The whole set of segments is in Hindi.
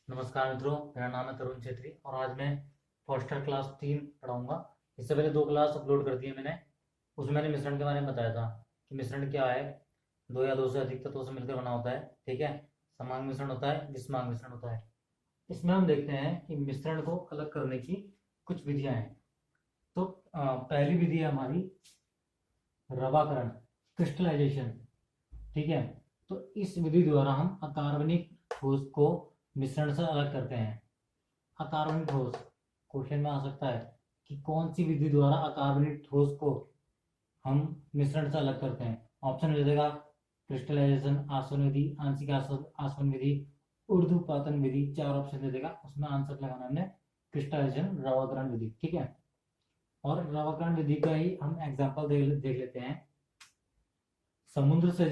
नमस्कार मित्रों, मेरा नाम है तरुण छेत्री और आज मैं फोस्टर क्लास 3 पढ़ाऊंगा। इससे पहले 2 क्लास अपलोड कर दी है मैंने। उसमें मैंने मिश्रण के बारे में बताया था कि मिश्रण क्या है। दो या दो से अधिक तत्वों से मिलकर बना होता है, ठीक है। समांग मिश्रण होता है, विषमांग मिश्रण होता है। इसमें हम देखते हैं कि मिश्रण को अलग करने की कुछ विधियां हैं। तो पहली विधि है हमारी रवाकरण, क्रिस्टलाइजेशन, ठीक है। तो इस विधि द्वारा हम अकार्बनिक ठोस को मिश्रण से अलग करते हैं। अकार्बनिक ठोस क्वेश्चन में आ सकता है कि कौन सी विधि द्वारा अकार्बनिक ठोस को हम मिश्रण से अलग करते हैं। ऑप्शन दे देगा क्रिस्टलाइजेशन, आसवन विधि, आंशिक आसवन विधि, ऊर्ध्वपातन विधि। 4 ऑप्शन दे देगा, उसमें आंसर लगाना हमने क्रिस्टलाइजेशन, रवाकरण विधि, ठीक है। और रवाकरण विधि का ही हम एग्जाम्पल देख लेते हैं। समुद्र से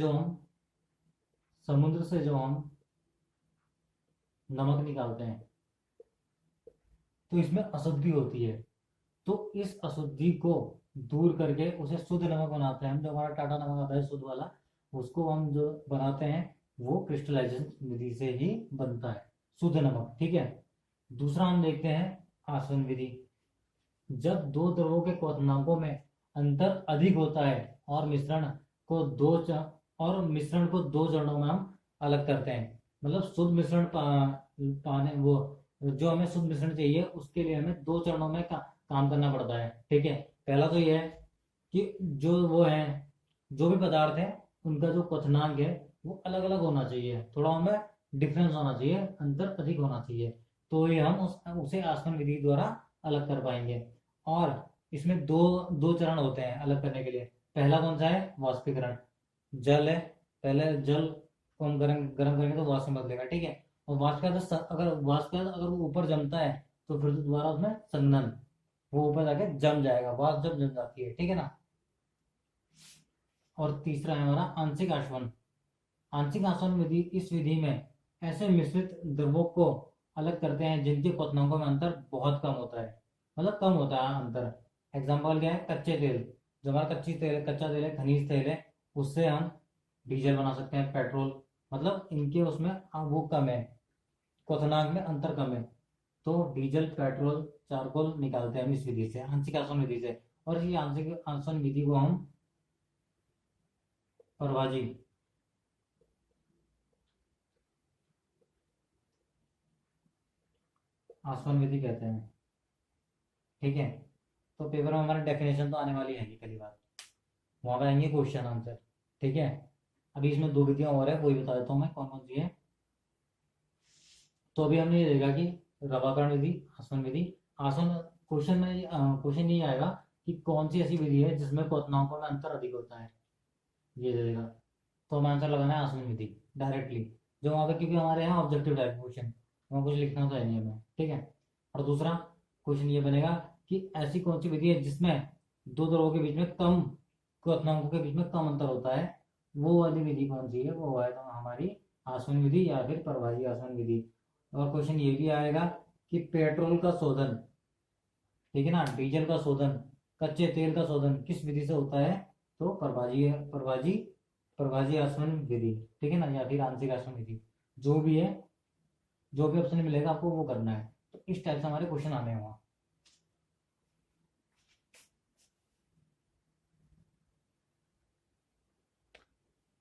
जो हम नमक निकालते हैं तो इसमें अशुद्धि होती है। तो इस अशुद्धि को दूर करके उसे शुद्ध नमक बनाते हैं हम। जो हमारा टाटा नमक आता है शुद्ध वाला, उसको हम जो बनाते हैं वो क्रिस्टलाइजेशन विधि से ही बनता है, शुद्ध नमक, ठीक है। दूसरा हम देखते हैं आसवन विधि। जब दो द्रवों के क्वथनांकों में अंतर अधिक होता है और मिश्रण को दो चरणों में हम अलग करते हैं। मतलब शुद्ध मिश्रण पाने वो जो हमें शुद्ध मिश्रण चाहिए उसके लिए हमें दो चरणों में काम करना पड़ता है, ठीक है। पहला तो यह है कि जो भी पदार्थ है उनका जो क्वथनांक है वो अलग अलग होना चाहिए, थोड़ा उनमें डिफरेंस होना चाहिए, अंतर अधिक होना चाहिए। तो ये हम उसे आसवन विधि द्वारा अलग कर पाएंगे। और इसमें दो दो चरण होते हैं अलग करने के लिए। पहला कौन सा है? वाष्पीकरण। जल है, पहले जल को हम गर्म गर्म करेंगे तो वाष्प में बदलेगा, ठीक है। और वाष्प का अगर वो ऊपर जमता है तो फिर दोबारा उसमें संघनन, वो ऊपर जाके जम जाएगा, वाष्प जब जम जाती है, ठीक है ना। और तीसरा है हमारा आंशिक आसवन। आंशिक आसवन विधि, इस विधि में ऐसे मिश्रित द्रवों को अलग करते हैं जिनके क्वथनांकों में अंतर बहुत कम होता है। मतलब कम होता है अंतर। एग्जाम्पल क्या है? कच्चे तेल। जो हमारा कच्चा तेल है, खनिज तेल है, उससे हम डीजल बना सकते हैं, पेट्रोल। मतलब इनके उसमें वो कम है, क्वथनांक में अंतर कम है। तो डीजल, पेट्रोल, चारकोल निकालते हैं हम इस विधि से, आंशिक आसवन विधि से। और ये आंशिक आसवन विधि को हम परवाजी आसवन विधि कहते हैं, ठीक है। तो पेपर में हमारा डेफिनेशन तो आने वाली है पहली बार, वहां पर आएंगे क्वेश्चन आंसर, ठीक है। अभी इसमें दो विधियां और है, वही बता देता हूँ मैं कौन कौन सी है। तो अभी हमने ये देखा कि रवाकरण विधि, आसवन विधि। आसवन क्वेश्चन ये आएगा कि कौन सी ऐसी विधि है जिसमें क्वथनांकों में अंतर अधिक होता है, ये दे देगा। तो हमें आंसर लगाना है आसवन विधि डायरेक्टली। जो वहाँ पे, क्योंकि हमारे यहाँ ऑब्जेक्टिव टाइप क्वेश्चन, वहाँ कुछ लिखना तो है नहीं हमें, ठीक है। और दूसरा क्वेश्चन ये बनेगा कि ऐसी कौन सी विधि है जिसमें दो द्रवों के बीच में कम, क्वथनांकों के बीच में कम अंतर होता है, वो वाली विधि कौन सी है? वो है तो हमारी आसवन विधि या फिर परवाही आसवन विधि। और क्वेश्चन ये भी आएगा कि पेट्रोल का शोधन, ठीक है ना, डीजल का शोधन, कच्चे तेल का शोधन किस विधि से होता है? तो प्रभाजी आसवन विधि, ठीक है ना, या फिर आंशिक आसवन विधि। जो भी है, जो भी ऑप्शन मिलेगा आपको वो करना है। तो इस टाइप से हमारे क्वेश्चन आने हैं वहाँ।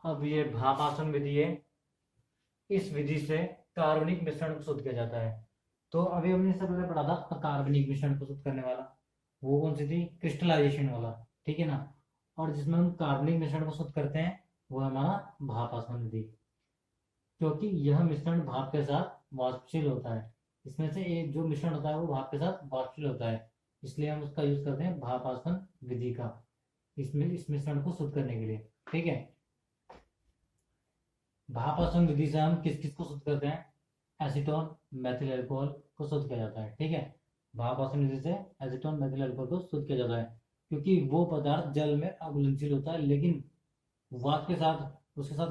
अब ये भाप आसवन विधि है। इस विधि से कार्बनिक मिश्रण को शुद्ध किया जाता है। तो अभी हमने इससे पहले पढ़ा था अकार्बनिक मिश्रण को शुद्ध करने वाला, वो कौन सी थी? क्रिस्टलाइजेशन वाला, ठीक है ना। और जिसमें हम कार्बनिक मिश्रण को शुद्ध करते हैं वो है हमारा भाप आसवन विधि। क्योंकि यह मिश्रण भाप के साथ वाष्पशील होता है। इसमें से एक जो मिश्रण होता है वो भाप के साथ वाष्पशील होता है, इसलिए हम उसका यूज करते हैं भाप आसवन विधि का, इसमें इस मिश्रण को शुद्ध करने के लिए, ठीक है। भाप आसवन विधि से हम किस किस को शुद्ध करते हैं? एसीटोन, मेथिल अल्कोहल को शुद्ध किया जाता है, ठीक है। भाप आसवन विधि से एसीटोन, मेथिल अल्कोहल को शुद्ध किया जाता है, क्योंकि वो पदार्थ जल में अघुलनशील होता है, लेकिन वाष्प के साथ उसके साथ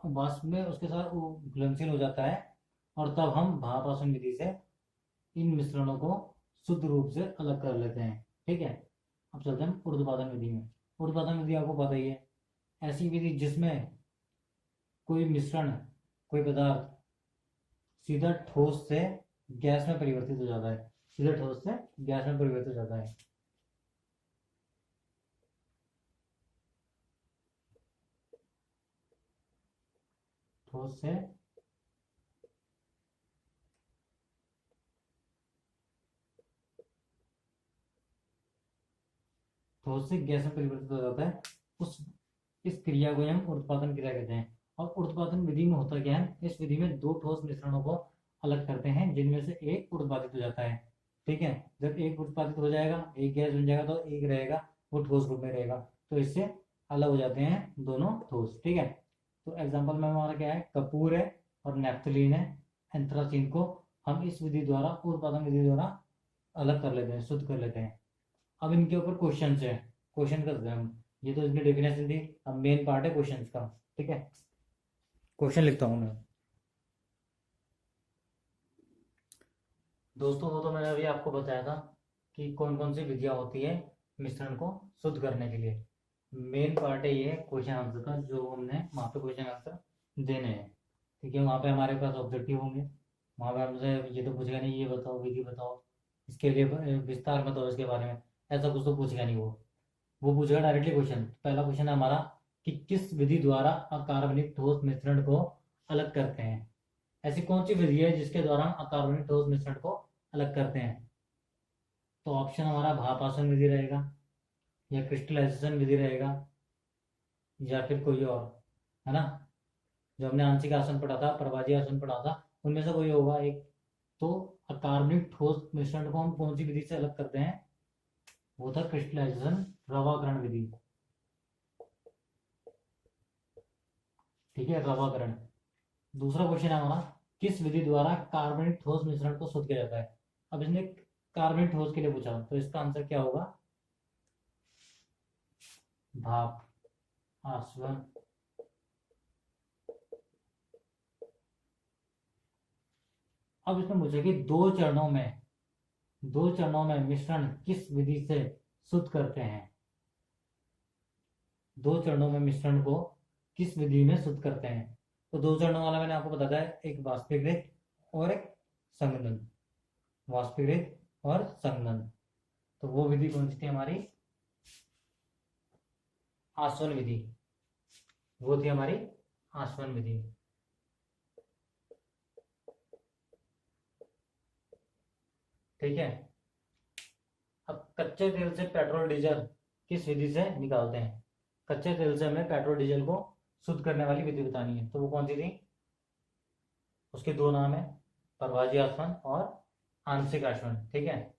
वाष्प में उसके साथ वो घुलनशील हो जाता है। और तब हम भाप आसवन विधि से इन मिश्रणों को शुद्ध रूप से अलग कर लेते हैं, ठीक है। अब चलते हैं ऊर्ध्वपातन विधि में। ऊर्ध्वपातन विधि आपको पता ही है, ऐसी विधि जिसमें कोई मिश्रण, कोई पदार्थ सीधा ठोस से गैस में परिवर्तित हो जाता है, सीधा ठोस से गैस में परिवर्तित हो जाता है। ठोस से ठोस से गैस में परिवर्तित हो जाता है। उस इस क्रिया को हम उत्पादन क्रिया कहते हैं। और उत्पादन विधि में होता क्या है, इस विधि में दो ठोस मिश्रणों को अलग करते हैं जिनमें से एक उत्पादित हो जाता है। ठीक है, जब एक उत्पादित हो जाएगा, एक गैस बन जाएगा, तो एक रहेगा वो ठोस रूप में रहेगा, तो इससे अलग हो जाते हैं दोनों ठोस। ठीक है, तो एग्जाम्पल में हमारा क्या है, कपूर है और नेफ्थलीन है, एंथ्रासीन को हम इस विधि द्वारा, उत्पादन विधि द्वारा अलग कर लेते हैं, शुद्ध कर लेते हैं। अब इनके ऊपर क्वेश्चन है, क्वेश्चन करते हैं हम। ये तो इसकी डेफिनेशन थी, अब मेन पार्ट है क्वेश्चन का। ठीक है, क्वेश्चन लिखता हूँ मैं। दोस्तों वो तो मैंने अभी आपको बताया था कि कौन कौन सी विधियाँ होती है मिश्रण को शुद्ध करने के लिए। मेन पार्ट है ये क्वेश्चन आंसर का, जो हमने वहाँ पे क्वेश्चन आंसर देने हैं। ठीक है, वहाँ पे हमारे पास ऑब्जेक्टिव होंगे, वहाँ पे हमसे ये तो पूछेगा नहीं ये बताओ, विधि बताओ, इसके लिए विस्तार में बताओ इसके बारे में, ऐसा कुछ तो पूछेगा नहीं वो पूछेगा डायरेक्टली क्वेश्चन। पहला क्वेश्चन है हमारा कि किस विधि द्वारा अकार्बनिक ठोस मिश्रण को अलग करते हैं। ऐसी कौन सी विधि है जिसके द्वारा हम अकार्बनिक ठोस मिश्रण को अलग करते हैं। तो ऑप्शन हमारा भाप आसवन विधि रहेगा, या क्रिस्टलाइजेशन विधि रहेगा, या फिर कोई और, है ना। जो हमने आंशिक आसन पढ़ा था, प्रभाजी आसन पढ़ा था, उनमें से कोई होगा एक। तो अकार्बनिक ठोस मिश्रण को हम कौन सी विधि से अलग करते हैं, वो था क्रिस्टलाइजेशन, रवाकरण विधि। ठीक है, रवाकरण। दूसरा क्वेश्चन है हमारा, किस विधि द्वारा कार्बनिक ठोस मिश्रण को शुद्ध किया जाता है। अब इसने कार्बनिक ठोस के लिए पूछा, तो इसका आंसर क्या होगा, भाप आसवन। अब इसमें पूछा कि दो चरणों में मिश्रण किस विधि से शुद्ध करते हैं। दो चरणों में मिश्रण को किस विधि में शुद्ध करते हैं। तो दो चरणों वाला मैंने आपको बताया है, एक वाष्पीकृत और एक संघनन। वाष्पीकृत और संघनन, तो वो विधि कौन सी थी हमारी, आसवन विधि। वो थी हमारी आसवन विधि। ठीक है, अब कच्चे तेल से पेट्रोल डीजल किस विधि से निकालते हैं। कच्चे तेल से हमें पेट्रोल डीजल को शुद्ध करने वाली विधि बतानी है, तो वो कौन सी थी। उसके दो नाम है, प्रभाजी आसवन और आंशिक आसवन। ठीक है,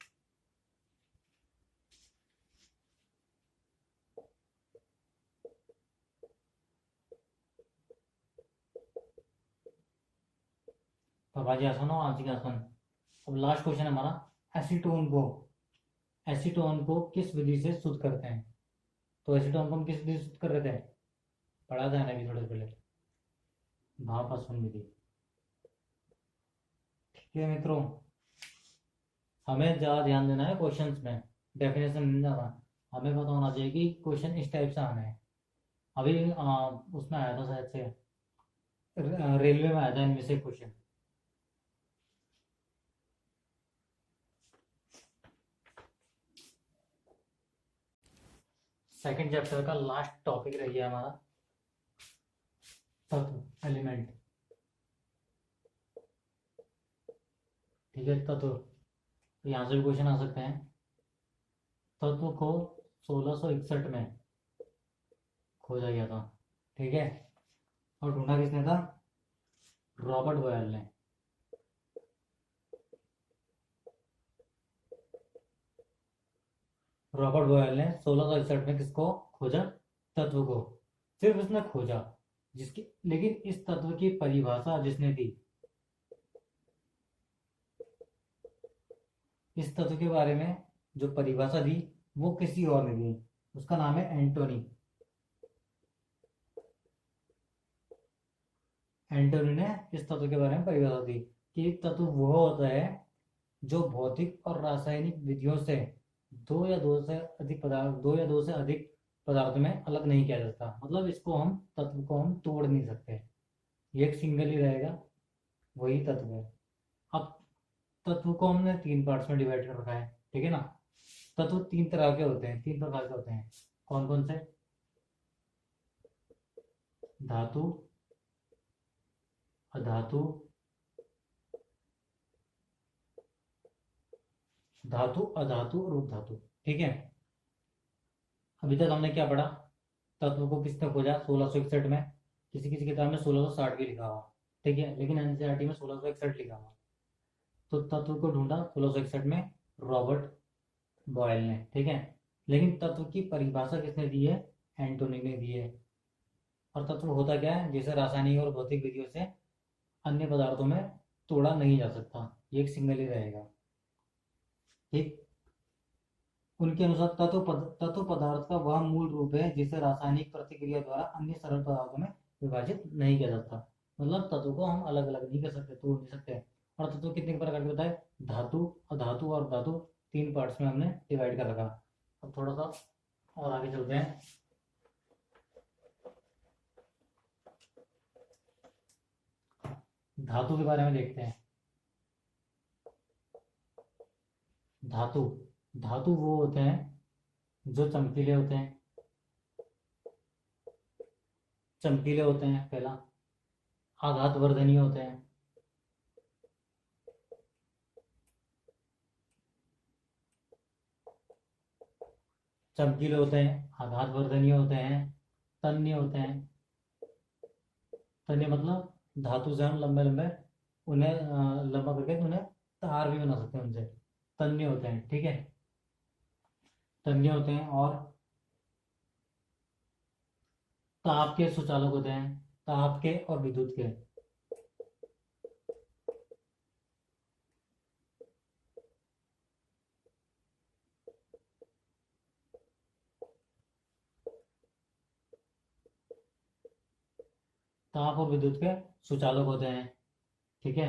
प्रभाजी आसवन और आंशिक आसवन। अब लास्ट क्वेश्चन हमारा, एसीटोन को किस विधि से शुद्ध करते हैं। तो एसीटोन को हम किस विधि से शुद्ध कर रहे थे, पढ़ा था ना अभी थोड़े पहले, भाप आसवन विधि। ठीक है मित्रों, हमें ज़्यादा ध्यान देना है क्वेश्चंस में, डेफिनेशन नहीं जाना। हमें पता होना चाहिए कि क्वेश्चन इस टाइप से आना है। अभी उसमें आया था शायद से, रेलवे में आया था इनमें से क्वेश्चन। सेकंड चैप्टर का लास्ट टॉपिक रह गया हमारा तत्व, एलिमेंट। ठीक है, तत्व, तो यहाँ से भी क्वेश्चन आ सकते हैं। तत्व को 1661 में खोजा गया था। ठीक है, और ढूंढा किसने था, रॉबर्ट बॉयल ने। रॉबर्ट बॉयल ने 1661 में किसको खोजा, तत्व को। सिर्फ उसने खोजा, जिसकी, लेकिन इस तत्व की परिभाषा जिसने दी, इस तत्व के बारे में जो परिभाषा दी, वो किसी और ने दी। उसका नाम है एंटोनी। एंटोनी ने इस तत्व के बारे में परिभाषा दी कि तत्व वह होता है जो भौतिक और रासायनिक विधियों से दो या दो से अधिक पदार्थों में अलग नहीं किया जाता। मतलब इसको हम, तत्व को हम तोड़ नहीं सकते, ये एक सिंगल ही रहेगा, वही तत्व है। अब तत्व को हमने तीन पार्ट्स में डिवाइड कर रखा है, ठीक है ना। तत्व तीन तरह के होते हैं, तीन प्रकार के होते हैं। कौन कौन से? धातु, अधातु, धातु अधातु और उपधातु, ठीक है। अभी तक हमने क्या पढ़ा? तत्व को किसने खोजा? 1661 में। किसी किसी किताब में 1660 भी लिखा हुआ, ठीक है, लेकिन एनसीईआरटी में 1661 लिखा हुआ। तो तत्व को ढूंढा 1661 में रॉबर्ट बॉयल ने, ठीक है। लेकिन तत्व की परिभाषा किसने दी है? एंटोनी ने दी है। और तत्व होता क्या है? जैसे रासायनिक और भौतिक विधियों से अन्य पदार्थों में तोड़ा नहीं जा सकता, ये एक सिंगल ही रहेगा, ठीक। उनके अनुसार तत्व पदार्थ का वह मूल रूप है जिसे रासायनिक प्रतिक्रिया द्वारा अन्य सरल पदार्थों में विभाजित नहीं किया जाता। मतलब तत्व को हम अलग अलग नहीं कर सकते, तोड़ नहीं सकते। और तत्व कितने प्रकार के बताए? धातु, अधातु और धातु, तीन पार्ट्स में हमने डिवाइड कर रखा। अब थोड़ा सा और आगे चलते हैं। धातु के बारे में देखते हैं। धातु, धातु वो होते हैं जो चमकीले होते हैं, चमकीले होते हैं पहला। आघात वर्धनीय होते हैं, चमकीले होते हैं, आघात वर्धनीय होते हैं, तन्य होते हैं। तन्य मतलब धातु से हम लंबे लंबे उन्हें लंबा करके उन्हें तार भी बना सकते हैं उनसे, तन्य होते हैं, ठीक है। तन्य होते हैं। और ताप के सुचालक होते हैं, ताप के और विद्युत के। ताप और विद्युत के सुचालक होते हैं, ठीक है।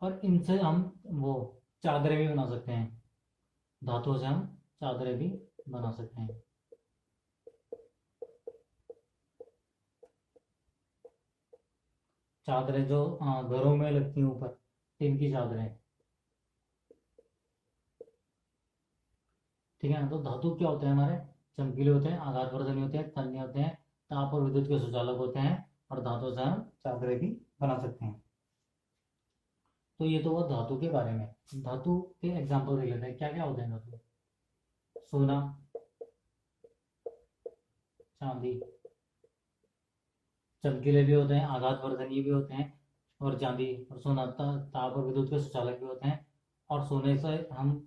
और इनसे हम वो चादरें भी बना सकते हैं, धातुओं से हम चादरें भी बना सकते हैं। चादरें जो घरों में लगती हैं ऊपर, टिन की चादरें, ठीक है ना। तो धातु क्या होते हैं हमारे? चमकीले होते हैं, आघातवर्धनी होते हैं, तन्य होते हैं, ताप और विद्युत के सुचालक होते हैं। और धातु से हम चादरें भी बना सकते हैं। तो ये तो हुआ धातु के बारे में। धातु के एग्जाम्पल देख लेते हैं, क्या क्या होते हैं धातु? सोना, चांदी, चमकीले भी होते हैं, आघातवर्धनीय भी होते हैं। और चांदी और सोना ताप और विद्युत के सुचालक भी होते हैं। और सोने से हम,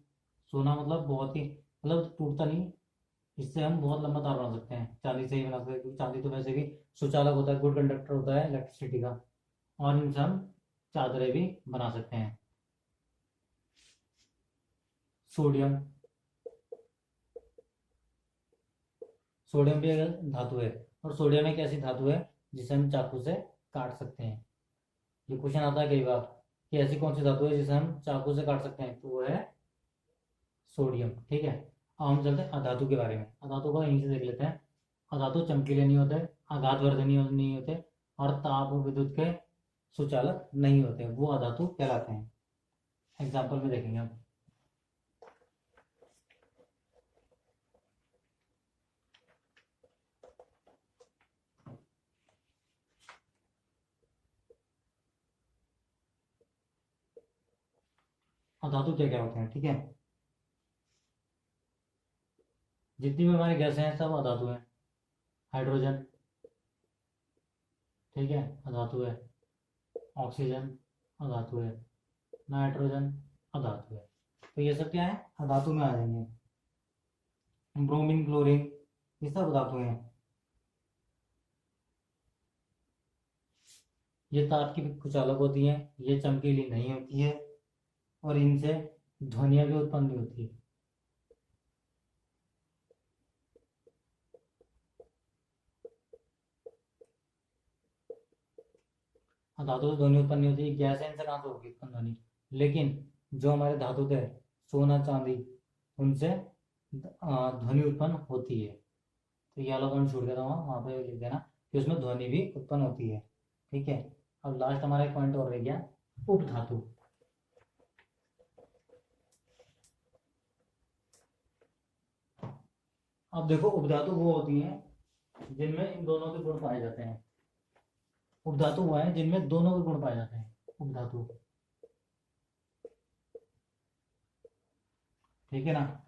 सोना मतलब बहुत ही, मतलब टूटता नहीं, इससे हम बहुत लंबा तार बना सकते हैं। चांदी से ही बना सकते हैं, क्योंकि चांदी तो वैसे भी सुचालक होता है, गुड कंडक्टर होता है इलेक्ट्रिसिटी का। और इनसे हम चादरें भी बना सकते हैं। सोडियम, सोडियम भी एक धातु है। और सोडियम एक ऐसी धातु है जिसे हम चाकू से काट सकते हैं। ये क्वेश्चन आता है कई बार कि ऐसी कौन सी धातु है जिसे हम चाकू से काट सकते हैं, तो वो है सोडियम, ठीक है। अब हम चलते हैं अधातु के बारे में। अधातु को यहीं से देख लेते हैं। अधातु चमकीले नहीं होते, आघातवर्धनीय नहीं होते, और ताप और विद्युत के सुचालक नहीं होते, वो अधातु कहलाते हैं। एग्जाम्पल में देखेंगे हम। अधातु क्या क्या होते हैं, ठीक है। जितनी भी हमारी गैसें हैं सब अधातु हैं। हाइड्रोजन, ठीक है, अधातु है। ऑक्सीजन अधातु है। नाइट्रोजन अधातु है। तो ये सब क्या है? अधातु में आ जाएंगे। ब्रोमीन, क्लोरीन, ये सब धातु हैं। ये ताप की कुचालक होती हैं, ये चमकीली नहीं होती है, और इनसे ध्वनियां भी उत्पन्न नहीं होती। धातु से ध्वनि उत्पन्न नहीं होती, गैस है, इनसे कहाँ से होगी उत्पन्न ध्वनि? लेकिन जो हमारे धातु थे, सोना चांदी, उनसे ध्वनि उत्पन्न होती है, तो ये वाला पॉइंट छूट गया था, वहाँ पे लिख देना कि उसमें ध्वनि भी उत्पन्न होती है। ठीक है, अब लास्ट हमारा एक पॉइंट और रह गया, उपधातु। अब देखो उपधातु वो होती हैं जिनमें इन दोनों के गुण पाए जाते हैं। उपधातु वो है जिनमें दोनों के गुण पाए जाते हैं, उपधातु। ठीक है ना।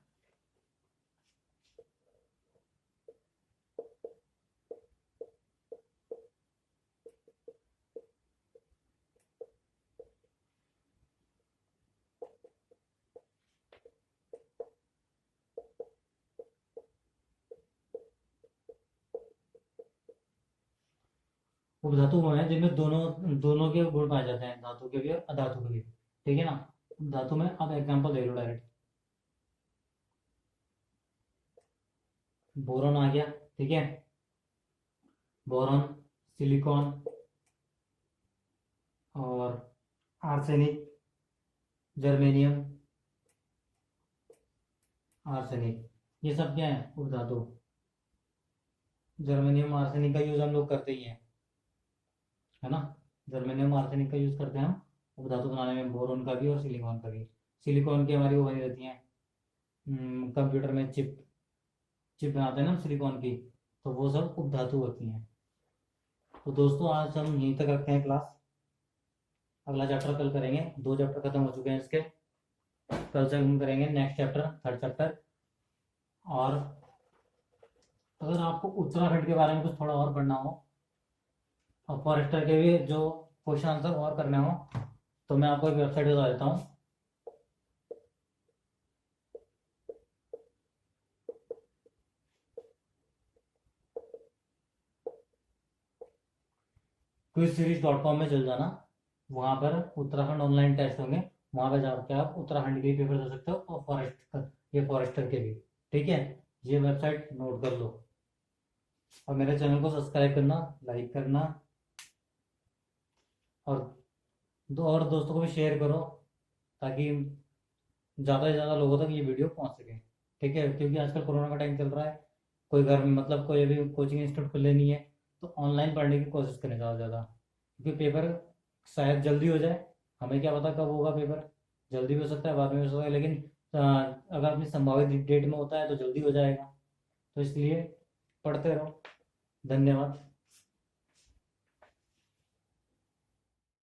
उपधातु वो है जिनमें दोनों दोनों के गुण पाए जाते हैं, धातु के भी और अधातु के भी। ठीक है ना। धातु में अब एग्जांपल दे लो डायरेक्ट। बोरॉन आ गया, ठीक है, बोरॉन, सिलिकॉन और आर्सेनिक, जर्मेनियम, आर्सेनिक, ये सब क्या है, उपधातु। जर्मेनियम आर्सेनिक का यूज हम लोग करते ही हैं, है ना। जर्मेनियम आर्सेनिक का यूज करते हैं हम उपधातु बनाने में, बोरोन का भी और सिलिकॉन का भी। सिलिकॉन की हमारी वो बनी रहती है कंप्यूटर में चिप, चिप बनाते हैं ना सिलिकॉन की, तो वो सब उपधातु होती हैं। तो दोस्तों आज हम यहीं तक रखते हैं क्लास, अगला चैप्टर कल करेंगे। 2 चैप्टर खत्म हो चुके हैं इसके, कल से हम करेंगे नेक्स्ट चैप्टर, 3rd चैप्टर। और अगर आपको उत्तराखंड के बारे में कुछ थोड़ा और पढ़ना हो और फॉरेस्टर के भी जो क्वेश्चन आंसर और करने हो, तो मैं आपको एक वेबसाइट बता देता हूँ। quizseries.com में चल जाना, वहाँ पर उत्तराखंड ऑनलाइन टेस्ट होंगे, वहाँ पर जाकर आप उत्तराखंड के भी पेपर दे सकते हो और फॉरेस्टर के भी। ठीक है, ये वेबसाइट नोट कर लो। और मेरे चैनल को सब्सक्राइब करना, लाइक करना, और और दोस्तों को भी शेयर करो, ताकि ज़्यादा से ज़्यादा लोगों तक ये वीडियो पहुँच सके। ठीक है, क्योंकि आजकल कोरोना का टाइम चल रहा है, कोई घर में मतलब कोई अभी कोचिंग इंस्टीट्यूट खुले नहीं है, तो ऑनलाइन पढ़ने की कोशिश करें ज़्यादा से ज़्यादा, क्योंकि पेपर शायद जल्दी हो जाए, हमें क्या पता कब होगा पेपर, जल्दी भी हो सकता है, बाद में भी हो सकता है, लेकिन अगर अपनी संभावित डेट में होता है तो जल्दी हो जाएगा। तो इसलिए पढ़ते रहो। धन्यवाद।